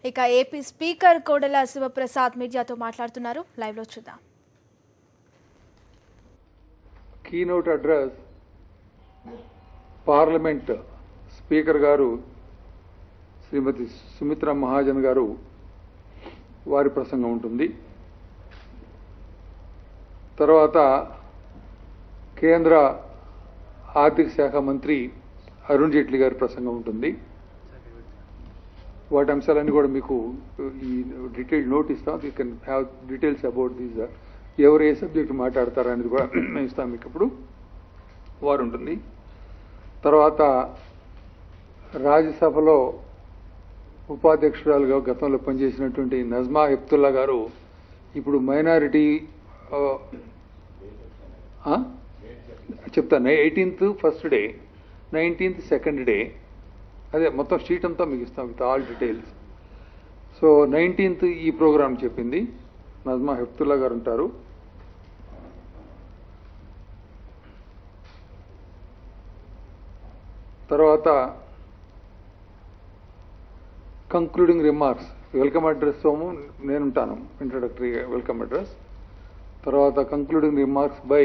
ఇక AP speaker Kodela Sivaprasad మీడియాతో మాట్లాడుతున్నారు. లైవ్ లో చూద్దాం. కీనోట్ అడ్రస్ పార్లమెంట్ స్పీకర్ గారు శ్రీమతి సుమిత్రా మహాజన్ గారు వారి ప్రసంగం ఉంటుంది. తర్వాత కేంద్ర ఆర్థిక శాఖ మంత్రి అరుణ్ జైట్లీ గారి ప్రసంగం ఉంటుంది. వాటి అంశాలన్నీ కూడా మీకు ఈ డీటెయిల్ నోట్ ఇస్తాం. You can have details about these, ఎవరు ఏ సబ్జెక్ట్ మాట్లాడతారు అనేది కూడా మేము ఇస్తాం మీకు. ఇప్పుడు వారు ఉంటుంది. తర్వాత రాజ్యసభలో ఉపాధ్యక్షురాలుగా గతంలో పనిచేసినటువంటి నజ్మా హెప్తుల్లా గారు ఇప్పుడు మైనారిటీ చెప్తాను. 18th first day, 19th second day, అదే మొత్తం షీట్ అంతా మీకు ఇస్తాం with all details. So 19th ఈ ప్రోగ్రామ్ చెప్పింది నజ్మా హెప్తుల్లా గారు ఉంటారు. తర్వాత concluding remarks, welcome address Somu నేనుంటాను, ఇంట్రడక్టరీ వెల్కమ్ అడ్రస్. తర్వాత concluding remarks by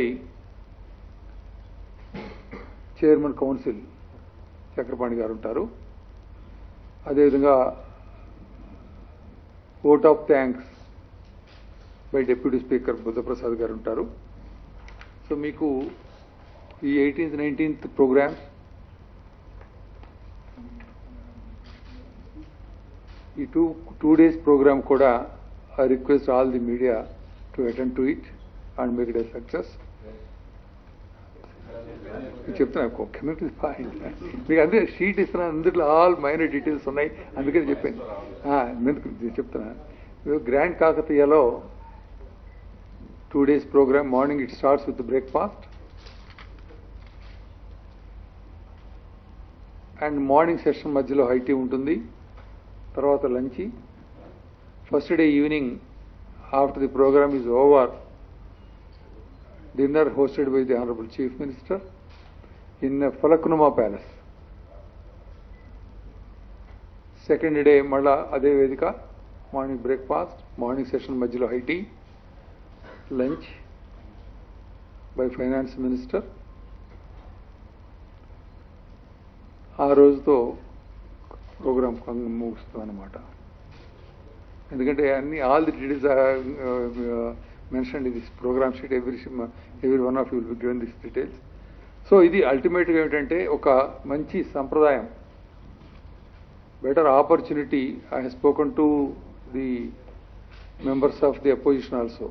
chairman council Chakrapani గారు ఉంటారు. అదేవిధంగా vote of thanks by deputy speaker Buddhaprasad గారు ఉంటారు. సో మీకు ఈ 18th, 19th ప్రోగ్రామ్స్, ఈ టూ డేస్ ప్రోగ్రామ్ కూడా I request all the media to attend to it and make it a success. చెప్తున్నా కమింగ్ టు ది పాయింట్, మీకు అందుకే sheet ఇస్తున్నాను, అందులో ఆల్ మైనర్ డీటెయిల్స్ ఉన్నాయి, అందుకని చెప్పాను. చెప్తున్నా, గ్రాండ్ కాకతీయలో 2 days programme. Morning it starts with breakfast and morning session మధ్యలో హై టీ ఉంటుంది. తర్వాత lunch. First day evening after the programme is over, dinner hosted by the honourable chief minister in Falaknuma Palace. Second day మళ్ళా అదే వేదిక, morning breakfast, morning session మధ్యలో high tea, lunch by finance minister. ఆ రోజుతో programme ముగుస్తుంది అన్నమాట. ఎందుకంటే అన్ని all the details mention in this programme sheet. Every one of you will be given this details. So ఇది అల్టిమేట్గా ఏమిటంటే ఒక మంచి సంప్రదాయం, better opportunity. I have spoken to the members of the opposition also.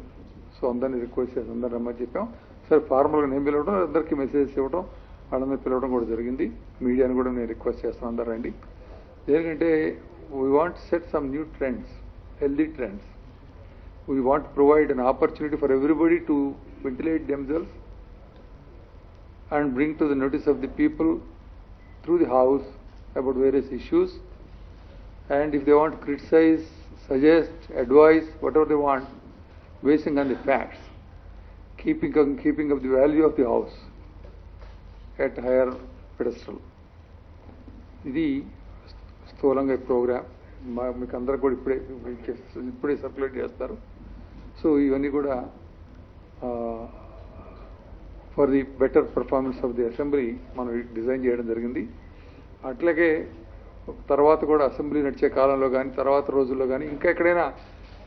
So అందరినీ request చేసి అందరిని రమ్మని చెప్పాం. సరే, ఫార్మల్గా నేను పిలవడం, అందరికీ మెసేజెస్ ఇవ్వడం, వాళ్ళందరూ పిలవడం కూడా జరిగింది. మీడియాని కూడా నేను రిక్వెస్ట్ చేస్తాను, అందరూ రండి. ఎందుకంటే we want set some new trends, healthy trends. We want to provide an opportunity for everybody to ventilate themselves and bring to the notice of the people through the house about various issues. And if they want to criticize, suggest, advise, whatever they want, basing on the facts, keeping up the value of the house at higher pedestal. ఇది స్థూలంగా ఈ programme మీకు అందరూ కూడా ఇప్పుడే circulate చేస్తారు. So ఇవన్నీ కూడా for the better performance of the assembly మనం డిజైన్ చేయడం జరిగింది. అట్లాగే తర్వాత కూడా అసెంబ్లీ నడిచే కాలంలో కానీ తర్వాత రోజుల్లో కానీ ఇంకా ఎక్కడైనా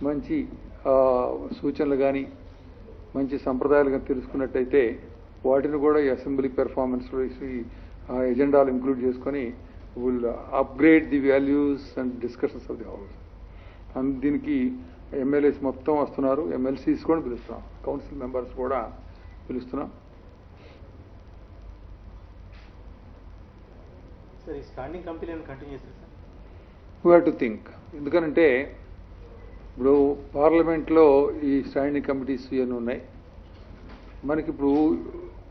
మంచి సూచనలు కానీ మంచి సంప్రదాయాలు కానీ తెలుసుకున్నట్టయితే వాటిని కూడా ఈ అసెంబ్లీ పెర్ఫార్మెన్స్లో ఈ ఎజెండాలు ఇంక్లూడ్ చేసుకొని will upgrade the values and discussions of the house. And దీనికి ఎమ్మెల్యేస్ మొత్తం వస్తున్నారు, ఎమ్మెల్సీస్ కూడా పిలుస్తున్నాం, కౌన్సిల్ మెంబర్స్ కూడా పిలుస్తున్నాం. We have to think. ఎందుకనంటే ఇప్పుడు పార్లమెంట్లో ఈ స్టాండింగ్ కమిటీస్ ఇవన్నీ ఉన్నాయి. మనకి ఇప్పుడు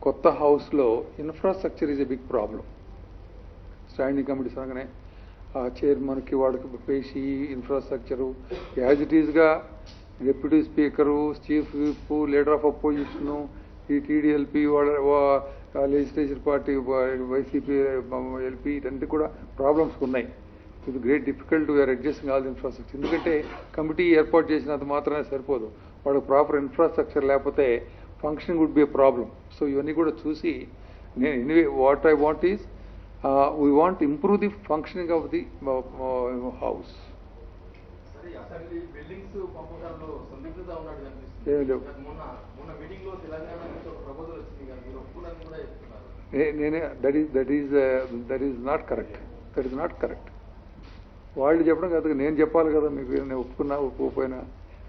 కొత్త హౌస్లో infrastructure is a big problem. Standing committees అనగానే ఆ చైర్మన్కి వాడికి పేసి ఇన్ఫ్రాస్ట్రక్చరు యాజ్ ఇట్ ఈజ్గా deputy speaker, chief whip, leader of opposition, ఈ టీడీఎల్పీ వాళ్ళ లెజిస్లేచర్ పార్టీ వైసీపీ ఎల్పీ ఇవన్నీ కూడా ప్రాబ్లమ్స్ ఉన్నాయి. With great difficult we are adjusting all the infrastructure. ఎందుకంటే కమిటీ ఏర్పాటు చేసినంత మాత్రమే సరిపోదు, వాళ్ళకి ప్రాపర్ ఇన్ఫ్రాస్ట్రక్చర్ లేకపోతే functioning would be a problem. So ఇవన్నీ కూడా చూసి నేను anyway what I want is we want improve the functioning of the house. Assembly buildings పంపకాల్లో సందిగ్ధత ఉన్నట్టు కనిపిస్తుంది. ఏమీ లేవు. మొన్న మీటింగ్ లో తెలంగాణ నుంచి ఒక ప్రపోజల్ వచ్చింది కదా, మీరు ఒప్పుకున్నారని కూడా చెప్తున్నారు. నేనే దట్ ఈస్ నాట్ కరెక్ట్. వాళ్ళు చెప్పడం కదా, నేను చెప్పాలి కదా మీకు. నేను ఒప్పుకున్నా ఒప్పుకోపోయినా,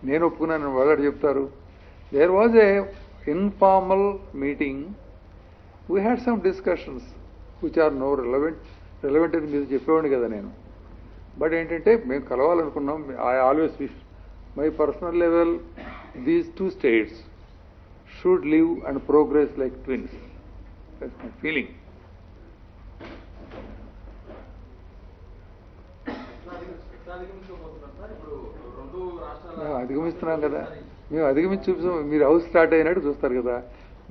నేను ఒప్పుకున్నాను వాళ్ళు చెప్తారు. There was a informal meeting, we had some discussions which are no relevant అని మీరు చెప్పేవాడిని కదా నేను. బట్ ఏంటంటే మేము కలవాలనుకున్నాం. I always wish my personal level these two states should live and progress like twins. That's my feeling. మేము అధిగమిస్తున్నాం కదా, మేము అధిగమించి చూపిస్తాం. మీరు హౌస్ స్టార్ట్ అయినట్టు చూస్తారు కదా.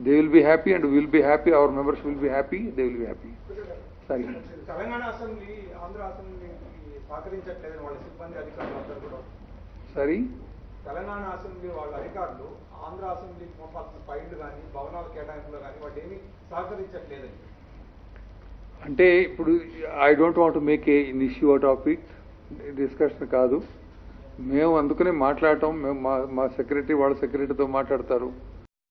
They will be happy and will be happy, hour members will be happy, they will be happy. సరే, తెలంగాణ అసెంబ్లీ ఆంధ్ర అసెంబ్లీకి సహకరించట్లేదని వాళ్ళ సిబ్బంది అధికారులు అందరూ కూడా. సరే, తెలంగాణ అసెంబ్లీ వాళ్ళ అధికారులు ఆంధ్ర అసెంబ్లీకి పంపాల్సిన ఫైళ్లు కానీ భవనాల కేటాయింపులో కానీ వాళ్ళు ఏమీ సహకరించట్లేదని. అంటే ఇప్పుడు I don't want make a issue out of it, discussion కాదు. మేము అందుకనే మాట్లాడటం. మేము మా సెక్రటరీ వాళ్ళ సెక్రటరీతో మాట్లాడతారు.